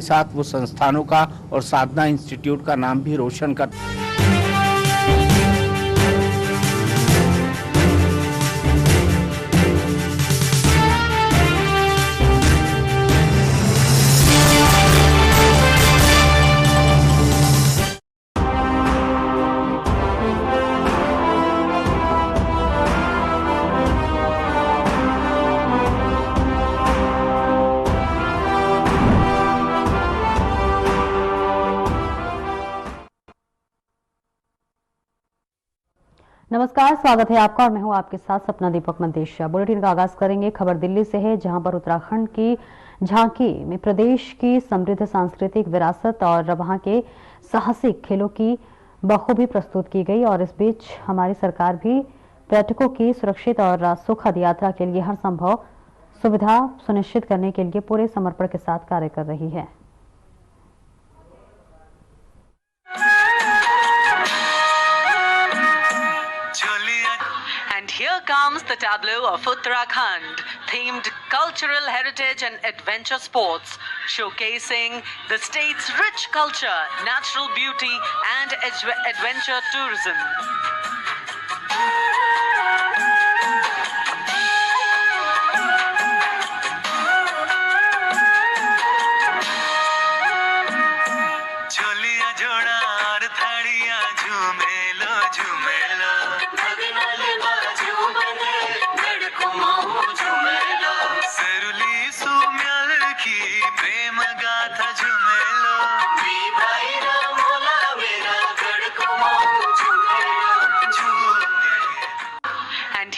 साथ वो संस्थानों का और साधना इंस्टीट्यूट का नाम भी रोशन कर। नमस्कार, स्वागत है आपका और मैं हूं आपके साथ सपना दीपक मंदेशिया। बुलेटिन का आगाज करेंगे खबर दिल्ली से है, जहां पर उत्तराखंड की झांकी में प्रदेश की समृद्ध सांस्कृतिक विरासत और वहां के साहसिक खेलों की बखूबी प्रस्तुत की गई। और इस बीच हमारी सरकार भी पर्यटकों की सुरक्षित और सुखद यात्रा के लिए हर संभव सुविधा सुनिश्चित करने के लिए पूरे समर्पण के साथ कार्य कर रही है। Here comes the tableau of Uttarakhand, themed cultural heritage and adventure sports, showcasing the state's rich culture, natural beauty and adventure tourism.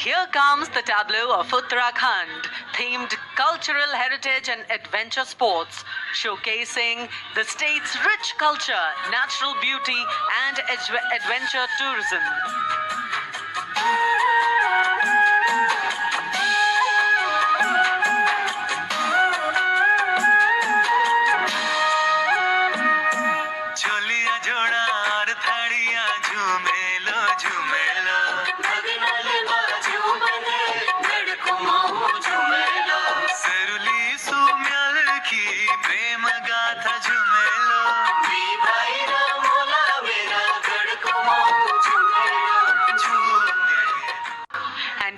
Here comes the tableau of Uttarakhand, themed cultural heritage and adventure sports, showcasing the state's rich culture, natural beauty and adventure tourism.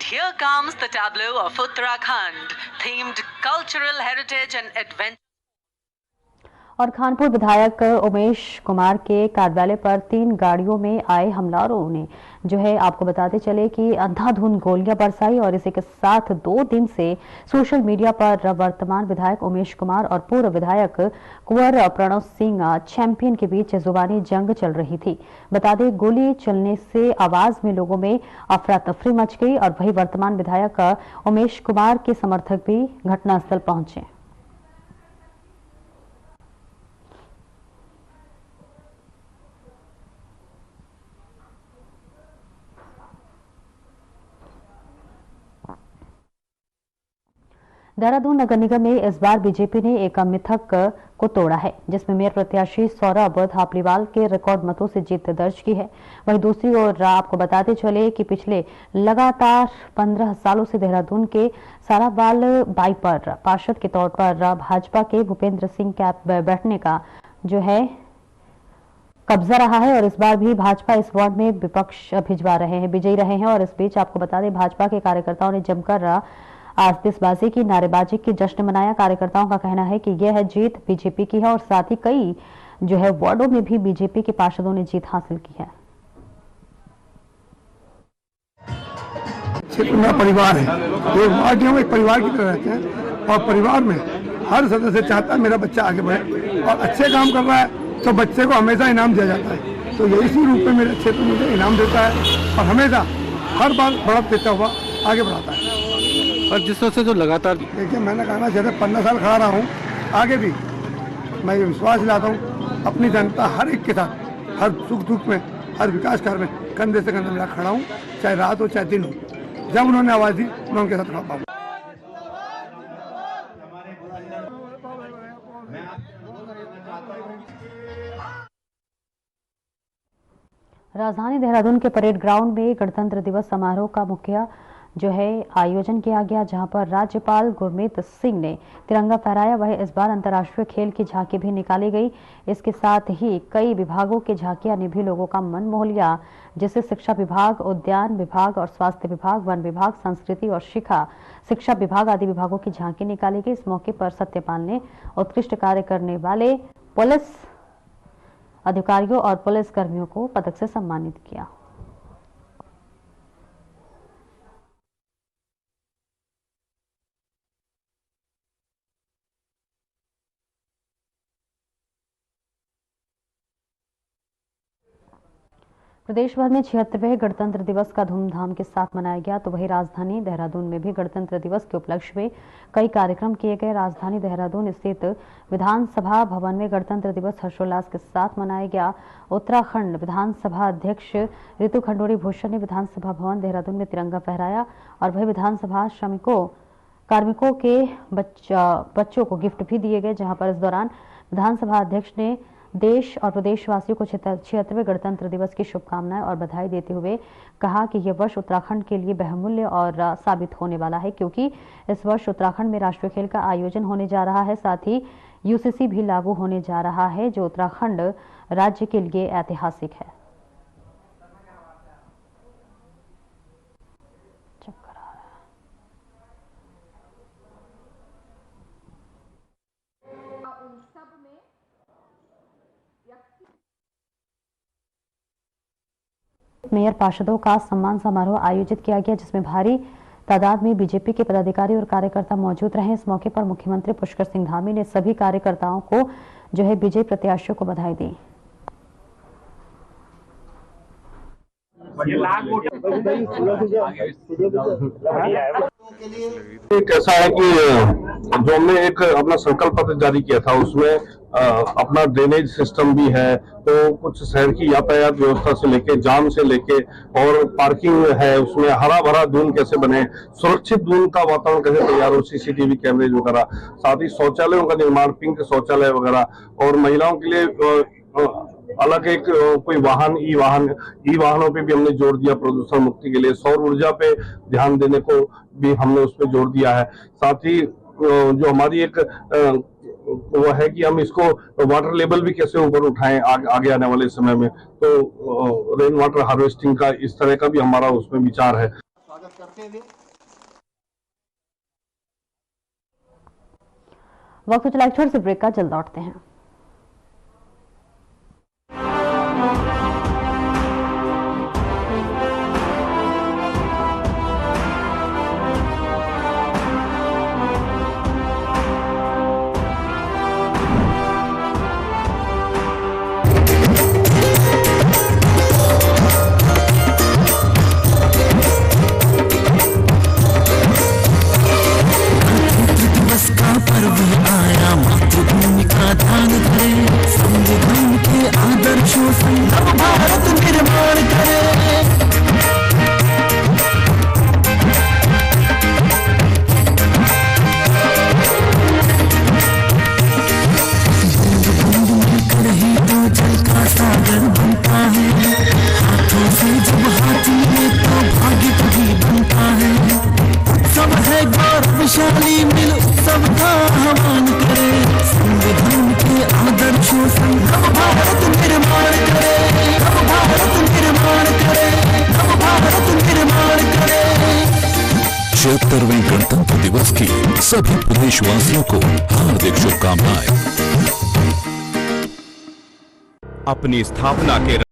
Here comes the tableau of Uttarakhand, themed cultural heritage and adventure. और खानपुर विधायक उमेश कुमार के कार्यालय पर 3 गाड़ियों में आए हमलावरों ने जो है आपको बताते चले कि अंधाधुंध गोलियां बरसाई। और इसी के साथ 2 दिन से सोशल मीडिया पर वर्तमान विधायक उमेश कुमार और पूर्व विधायक कुंवर प्रणव सिंह चैंपियन के बीच जुबानी जंग चल रही थी। बता दें, गोली चलने से आवाज में लोगों में अफरा तफरी मच गई और वही वर्तमान विधायक उमेश कुमार के समर्थक भी घटनास्थल पहुंचे। देहरादून नगर निगम में इस बार बीजेपी ने एक मिथक को तोड़ा है, जिसमें मेयर प्रत्याशी सौरभ धापलीवाल के रिकॉर्ड मतों से जीत दर्ज की है। वहीं दूसरी ओर आपको बताते चले कि पिछले लगातार 15 सालों से देहरादून के सारावाल बाई पर पार्षद के तौर पर भाजपा के भूपेंद्र सिंह कैप बैठने का जो है कब्जा रहा है। और इस बार भी भाजपा इस वार्ड में विपक्ष भिजवा रहे हैं, विजयी रहे हैं। और इस बीच आपको बता दें, भाजपा के कार्यकर्ताओं ने जमकर आतिशबाजी की, नारेबाजी की जश्न मनाया। कार्यकर्ताओं का कहना है कि यह जीत बीजेपी की है और साथ ही कई जो है वार्डों में भी बीजेपी के पार्षदों ने जीत हासिल की है। क्षेत्र में परिवार है, ये वार्ड में एक परिवार की तरह रहते हैं और परिवार में हर सदस्य चाहता है मेरा बच्चा आगे बढ़े और अच्छे काम कर रहा है तो बच्चे को हमेशा इनाम दिया जाता है। तो यही इसी रूप में मेरे क्षेत्र में मुझे इनाम देता है और हमेशा हर बार बढ़त देता हुआ आगे बढ़ाता है। और जिस तरह से जो लगातार देखिए, मैंने कहा ना, जैसे 15 साल खड़ा रहा हूँ, आगे भी मैं ये विश्वास दिलाता हूँ अपनी जनता हर एक के साथ हर सुख दुख में, हर विकास कार्य में कंधे से कंधे मिला खड़ा हूँ, चाहे रात हो चाहे दिन हो। जब उन्होंने आवाज़ दी मैं उनके साथ खड़ा पाऊँ। राजधानी देहरादून के परेड ग्राउंड में गणतंत्र दिवस समारोह का मुख्य जो है आयोजन किया गया, जहां पर राज्यपाल गुरमीत सिंह ने तिरंगा फहराया। वहीं इस बार अंतर्राष्ट्रीय खेल की झांकी भी निकाली गई। इसके साथ ही कई विभागों की झांकियां ने भी लोगों का मन मोह लिया, जिससे शिक्षा विभाग, उद्यान विभाग और स्वास्थ्य विभाग, वन विभाग, संस्कृति और शिक्षा विभाग आदि विभागों की झांकी निकाली गई। इस मौके पर सत्यपाल ने उत्कृष्ट कार्य करने वाले पुलिस अधिकारियों और पुलिस कर्मियों को पदक से सम्मानित किया। प्रदेश भर में 76वें गणतंत्र दिवस का धूमधाम के साथ मनाया गया, तो वहीं राजधानी देहरादून में भी गणतंत्र दिवस के उपलक्ष्य में कई कार्यक्रम किए गए। राजधानी देहरादून स्थित विधानसभा भवन में गणतंत्र दिवस हर्षोल्लास के साथ मनाया गया। उत्तराखंड विधानसभा अध्यक्ष रितु खंडूरी भूषण ने विधानसभा भवन देहरादून में तिरंगा फहराया और वही विधानसभा कार्मिकों के बच्चों को गिफ्ट भी दिए गए, जहां पर इस दौरान विधानसभा अध्यक्ष ने देश और प्रदेशवासियों को 76वें गणतंत्र दिवस की शुभकामनाएं और बधाई देते हुए कहा कि यह वर्ष उत्तराखंड के लिए बहुमूल्य और साबित होने वाला है, क्योंकि इस वर्ष उत्तराखंड में राष्ट्रीय खेल का आयोजन होने जा रहा है। साथ ही यूसीसी भी लागू होने जा रहा है, जो उत्तराखंड राज्य के लिए ऐतिहासिक है। मेयर पार्षदों का सम्मान समारोह आयोजित किया गया, जिसमें भारी तादाद में बीजेपी के पदाधिकारी और कार्यकर्ता मौजूद रहे। इस मौके पर मुख्यमंत्री पुष्कर सिंह धामी ने सभी कार्यकर्ताओं को जो है विजयी प्रत्याशियों को बधाई दी। एक ऐसा है कि जो हमने एक अपना संकल्प पत्र जारी किया था, उसमें अपना ड्रेनेज सिस्टम भी है, तो कुछ शहर की यातायात व्यवस्था से लेके, जाम से लेके और पार्किंग है, उसमें हरा भरा दून कैसे बने, सुरक्षित दून का वातावरण कैसे तैयार हो, सीसीटीवी कैमरेज वगैरह, साथ ही शौचालयों का निर्माण, पिंक शौचालय वगैरह, और महिलाओं के लिए अलग एक कोई ई वाहनों पे भी हमने जोर दिया प्रदूषण मुक्ति के लिए। सौर ऊर्जा पे ध्यान देने को भी हमने उस पर जोर दिया है। साथ ही जो हमारी एक वो है कि हम इसको वाटर लेवल भी कैसे ऊपर उठाएं आगे आने वाले समय में, तो रेन वाटर हार्वेस्टिंग का इस तरह का भी हमारा उसमें विचार है। स्वागत करते हुए वक्त चला एक छोटे से ब्रेक का, जल्द लौटते हैं। गणतंत्र दिवस की सभी प्रदेशवासियों को हार्दिक शुभकामनाएं। अपनी स्थापना के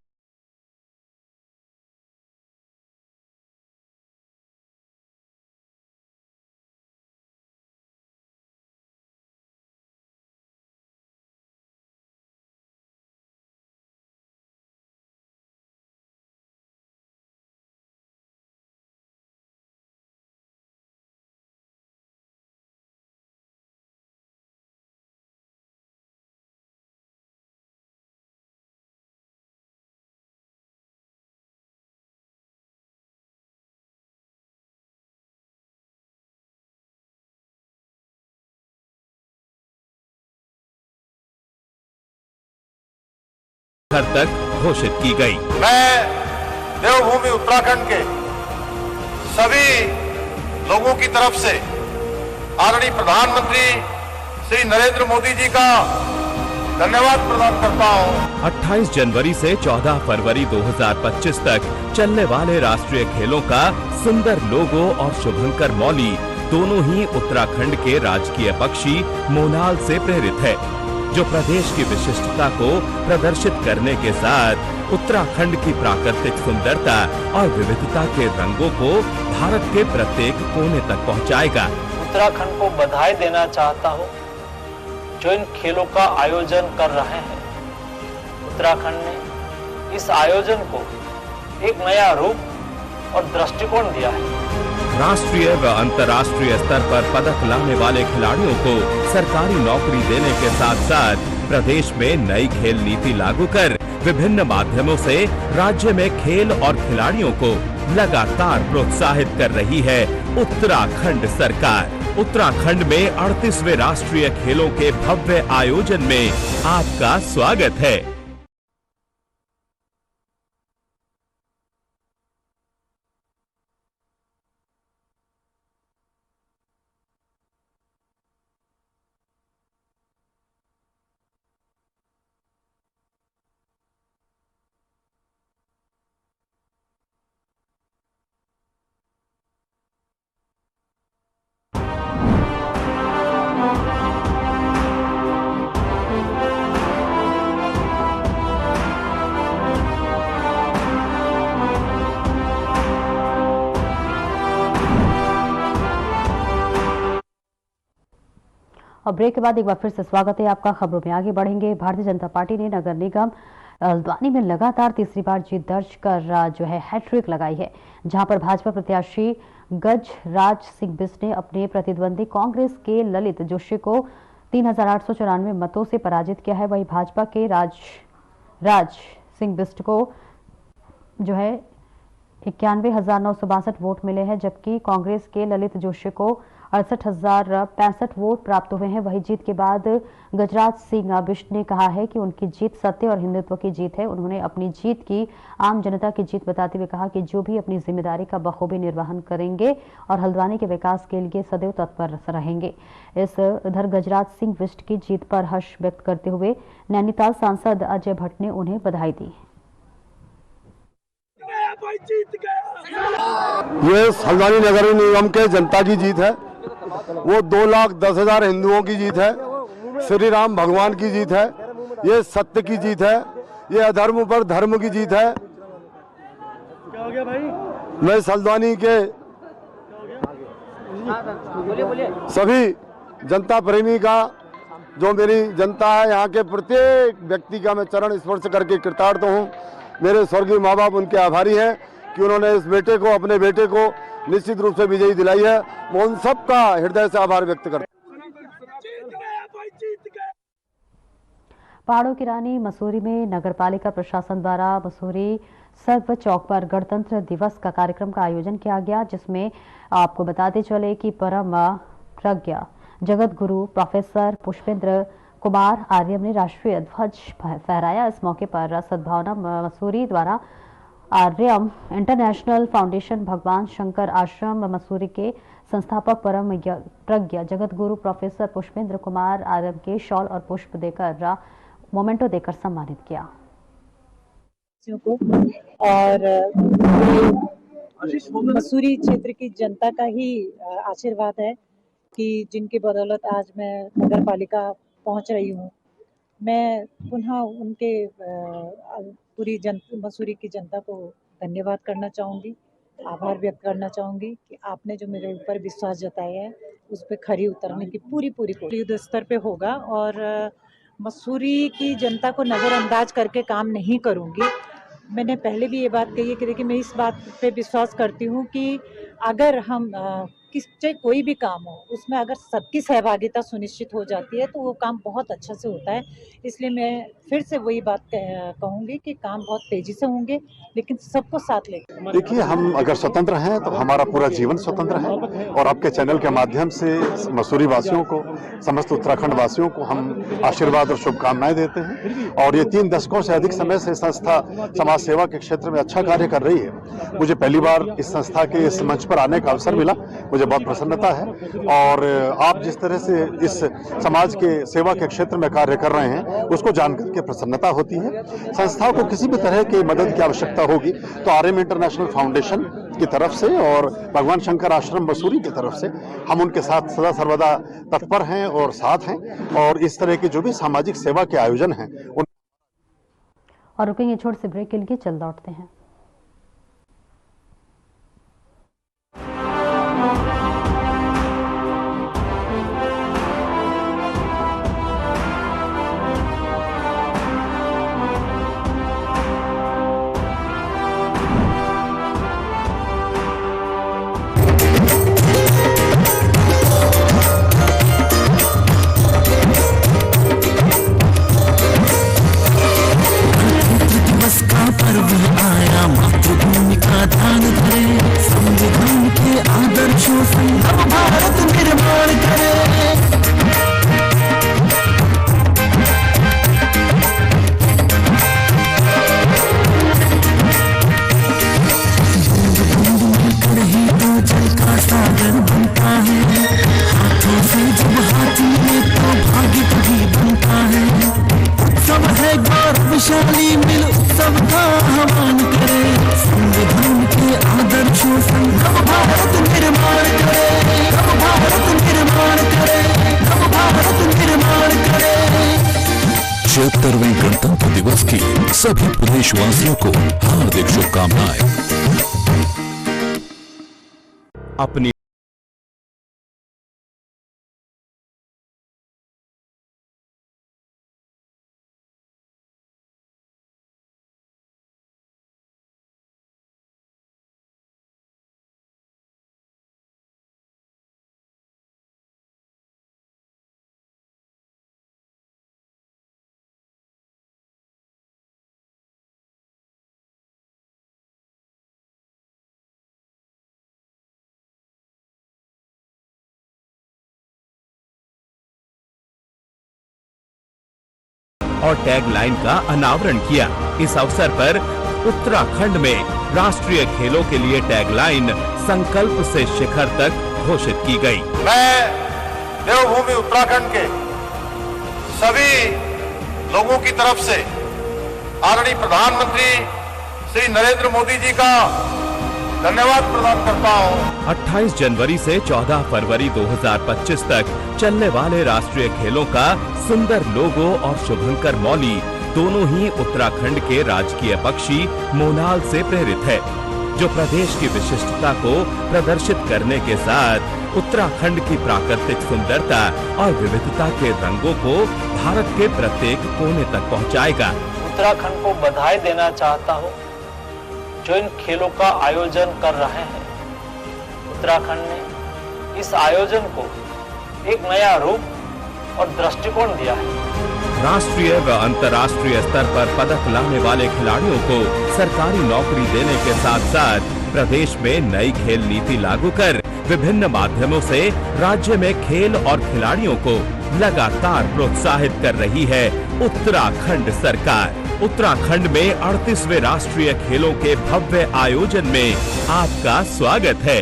घर तक घोषित की गई। मैं देवभूमि उत्तराखंड के सभी लोगों की तरफ से आदरणीय प्रधानमंत्री श्री नरेंद्र मोदी जी का धन्यवाद प्रदान करता हूं। 28 जनवरी से 14 फरवरी 2025 तक चलने वाले राष्ट्रीय खेलों का सुंदर लोगो और शुभंकर मौली दोनों ही उत्तराखंड के राजकीय पक्षी मोनाल से प्रेरित है, जो प्रदेश की विशिष्टता को प्रदर्शित करने के साथ उत्तराखंड की प्राकृतिक सुंदरता और विविधता के रंगों को भारत के प्रत्येक कोने तक पहुंचाएगा। उत्तराखंड को बधाई देना चाहता हूं जो इन खेलों का आयोजन कर रहे हैं। उत्तराखंड ने इस आयोजन को एक नया रूप और दृष्टिकोण दिया है। राष्ट्रीय व अंतर्राष्ट्रीय स्तर पर पदक लाने वाले खिलाड़ियों को सरकारी नौकरी देने के साथ साथ प्रदेश में नई खेल नीति लागू कर विभिन्न माध्यमों से राज्य में खेल और खिलाड़ियों को लगातार प्रोत्साहित कर रही है उत्तराखंड सरकार। उत्तराखंड में 38वें राष्ट्रीय खेलों के भव्य आयोजन में आपका स्वागत है। और ब्रेक के बाद एक बार फिर से स्वागत है आपका। खबरों में आगे बढ़ेंगे। भारतीय जनता पार्टी ने नगर निगम हल्द्वानी में लगातार तीसरी बार जीत दर्ज कर जो है हैट्रिक लगाई है, जहां पर भाजपा प्रत्याशी गजराज सिंह बिष्ट ने अपने प्रतिद्वंदी कांग्रेस के ललित जोशी को 3894 मतों से पराजित किया है। वहीं भाजपा के राज सिंह बिष्ट को जो है 91,962 वोट मिले हैं, जबकि कांग्रेस के ललित जोशी को 68,065 वोट प्राप्त हुए हैं। वही जीत के बाद गजराज सिंह बिष्ट ने कहा है कि उनकी जीत सत्य और हिंदुत्व की जीत है। उन्होंने अपनी जीत की आम जनता की जीत बताते हुए कहा कि जो भी अपनी जिम्मेदारी का बखूबी निर्वहन करेंगे और हल्द्वानी के विकास के लिए सदैव तत्पर रहेंगे। इधर गजराज सिंह बिष्ट की जीत पर हर्ष व्यक्त करते हुए नैनीताल सांसद अजय भट्ट ने उन्हें बधाई दी। ये हल्द्वानी नगर निगम के जनता की जीत है, वो 2,10,000 हिंदुओं की जीत है, श्री राम भगवान की जीत है, ये सत्य की जीत है, ये अधर्म पर धर्म की जीत है। क्या हो गया भाई? मैं इस हल्द्वानी के सभी जनता प्रेमी का, जो मेरी जनता है, यहाँ के प्रत्येक व्यक्ति का मैं चरण स्पर्श करके कृतार्थ हूँ। मेरे स्वर्गीय माँ बाप उनके आभारी हैं कि उन्होंने इस बेटे को, अपने बेटे को निश्चित रूप से विजयी दिलाई है। मैं उन सबका हृदय से आभार व्यक्त करता हूं। पहाड़ों की रानी मसूरी में नगरपालिका प्रशासन द्वारा मसूरी सर्व चौक पर गणतंत्र दिवस का कार्यक्रम का आयोजन किया गया, जिसमें आपको बताते चले कि परम प्रज्ञ जगत गुरु प्रोफेसर पुष्पेंद्र कुमार आर्यम ने राष्ट्रीय ध्वज फहराया। इस मौके पर सद्भावना मसूरी द्वारा आर्यम इंटरनेशनल फाउंडेशन भगवान शंकर आश्रम मसूरी के संस्थापक परम प्रज्ञ जगत गुरु प्रोफेसर पुष्पेंद्र कुमार आर्यम के शॉल और पुष्प देकर मोमेंटो देकर सम्मानित किया। और मसूरी क्षेत्र की जनता का ही आशीर्वाद है कि जिनकी बदौलत आज मैं नगर पालिका पहुंच रही हूं। मैं पुनः उनके पूरी मसूरी की जनता को धन्यवाद करना चाहूँगी, आभार व्यक्त करना चाहूँगी कि आपने जो मेरे ऊपर विश्वास जताया है उस पर खरी उतरने की पूरी युद्ध स्तर पे होगा। और मसूरी की जनता को नज़रअंदाज करके काम नहीं करूँगी। मैंने पहले भी ये बात कही है कि देखिए, मैं इस बात पे विश्वास करती हूँ कि अगर हम चाहे कोई भी काम हो, उसमें अगर सबकी सहभागिता सुनिश्चित हो जाती है तो वो काम बहुत अच्छा से होता है। इसलिए मैं फिर से वही बात कहूँगी कि काम बहुत तेजी से होंगे, लेकिन सबको साथ लेकर। देखिए, हम अगर स्वतंत्र हैं तो हमारा पूरा जीवन स्वतंत्र है, और आपके चैनल के माध्यम से मसूरी वासियों को, समस्त उत्तराखंड वासियों को हम आशीर्वाद और शुभकामनाएं देते हैं। और ये 3 दशकों से अधिक समय से संस्था समाज सेवा के क्षेत्र में अच्छा कार्य कर रही है। मुझे पहली बार इस संस्था के इस मंच पर आने का अवसर मिला। मुझे मुझे बहुत प्रसन्नता है। और आप जिस तरह से इस समाज के सेवा के क्षेत्र में कार्य कर रहे हैं उसको जानकर के प्रसन्नता होती है। संस्थाओं को किसी भी तरह की मदद की आवश्यकता होगी तो RM इंटरनेशनल फाउंडेशन की तरफ से और भगवान शंकर आश्रम मसूरी की तरफ से हम उनके साथ सदा सर्वदा तत्पर हैं और साथ हैं। और इस तरह की जो भी सामाजिक सेवा के आयोजन हैं उन और रुकेंगे छोटे से ब्रेक के लिए, चल लौटते हैं। मातृभूमि का ध्यान धरे, संविधान के आदर्शों से नव भारत निर्माण करे। बूंद बूंद मिलकर ही तो जल का सागर बनता है, हाथों से जब हाथ मिले तो भाग्य कभी बनता है। उत्सव है गौरवशाली, मिल उत्सव का आह्वान करे, संविधान के आदर्शों से नव भारत निर्माण करे, नव भारत निर्माण करे, नव भारत निर्माण करे। 76वें गणतंत्र दिवस की सभी प्रदेशवासियों को हार्दिक शुभकामनाएं। अपनी और टैगलाइन का अनावरण किया। इस अवसर पर उत्तराखंड में राष्ट्रीय खेलों के लिए टैगलाइन संकल्प से शिखर तक घोषित की गई। मैं देवभूमि उत्तराखंड के सभी लोगों की तरफ से आदरणीय प्रधानमंत्री श्री नरेंद्र मोदी जी का धन्यवाद प्रदान करता हूं। 28 जनवरी से 14 फरवरी 2025 तक चलने वाले राष्ट्रीय खेलों का सुंदर लोगो और शुभंकर मौली दोनों ही उत्तराखंड के राजकीय पक्षी मोनाल से प्रेरित है, जो प्रदेश की विशिष्टता को प्रदर्शित करने के साथ उत्तराखंड की प्राकृतिक सुंदरता और विविधता के रंगों को भारत के प्रत्येक कोने तक पहुंचाएगा। उत्तराखंड को बधाई देना चाहता हूं जो इन खेलों का आयोजन कर रहे हैं। उत्तराखंड ने इस आयोजन को एक नया रूप और दृष्टिकोण दिया है। राष्ट्रीय व अंतर्राष्ट्रीय स्तर पर पदक लाने वाले खिलाड़ियों को सरकारी नौकरी देने के साथ साथ प्रदेश में नई खेल नीति लागू कर विभिन्न माध्यमों से राज्य में खेल और खिलाड़ियों को लगातार प्रोत्साहित कर रही है उत्तराखंड सरकार। उत्तराखंड में 38वें राष्ट्रीय खेलों के भव्य आयोजन में आपका स्वागत है।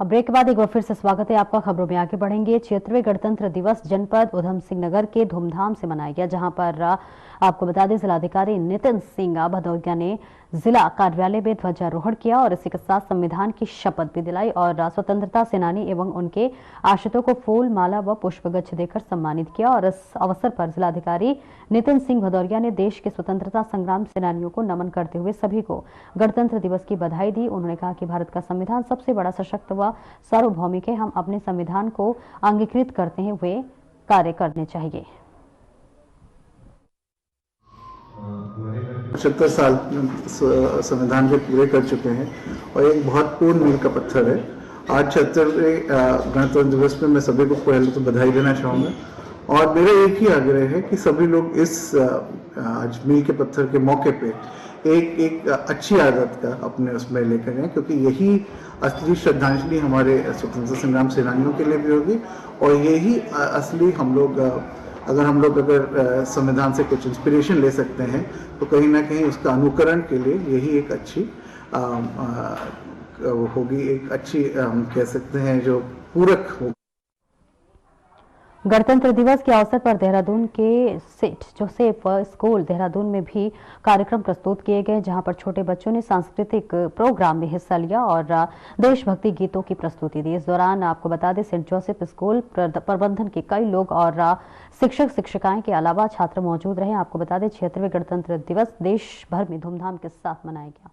अब ब्रेक के बाद एक बार फिर से स्वागत है आपका। खबरों में आगे बढ़ेंगे। 76वें गणतंत्र दिवस जनपद उधम सिंह नगर के धूमधाम से मनाया गया, जहां पर आपको बता दें जिलाधिकारी नितिन सिंह भदौरिया ने जिला कार्यालय में ध्वजारोहण किया और इसी के साथ संविधान की शपथ भी दिलाई और स्वतंत्रता सेनानी एवं उनके आश्रितों को फूल माला व पुष्पगुच्छ देकर सम्मानित किया। और इस अवसर पर जिलाधिकारी नितिन सिंह भदौरिया ने देश के स्वतंत्रता संग्राम सेनानियों को नमन करते हुए सभी को गणतंत्र दिवस की बधाई दी। उन्होंने कहा कि भारत का संविधान सबसे बड़ा सशक्त व सार्वभौमिक है, हम अपने संविधान को अंगीकृत करते हुए कार्य करने चाहिए। 75 साल संविधान के पूरे कर चुके हैं और एक बहुत पूर्ण मील का पत्थर है। आज 76वें गणतंत्र दिवस पे मैं सभी को पहले तो बधाई देना चाहूँगा और मेरा एक ही आग्रह है कि सभी लोग इस आज मील के पत्थर के मौके पे एक अच्छी आदत का अपने उसमें लेकर गए, क्योंकि यही असली श्रद्धांजलि हमारे स्वतंत्रता संग्राम सेनानियों के लिए भी होगी और यही असली हम लोग अगर संविधान से कुछ इंस्पिरेशन ले सकते हैं तो कहीं ना कहीं उसका अनुकरण के लिए यही एक अच्छी होगी, एक अच्छी कह सकते हैं जो पूरक होगी। गणतंत्र दिवस के अवसर पर देहरादून के सेठ जोसेफ स्कूल देहरादून में भी कार्यक्रम प्रस्तुत किए गए, जहां पर छोटे बच्चों ने सांस्कृतिक प्रोग्राम में हिस्सा लिया और देशभक्ति गीतों की प्रस्तुति दी। इस दौरान आपको बता दें, सेंट जोसेफ स्कूल प्रबंधन के कई लोग और शिक्षक शिक्षिकाएं के अलावा छात्र मौजूद रहे। आपको बता दें, 76वें गणतंत्र दिवस देश भर में धूमधाम के साथ मनाया गया।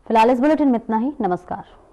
फिलहाल इस बुलेटिन में इतना ही। नमस्कार।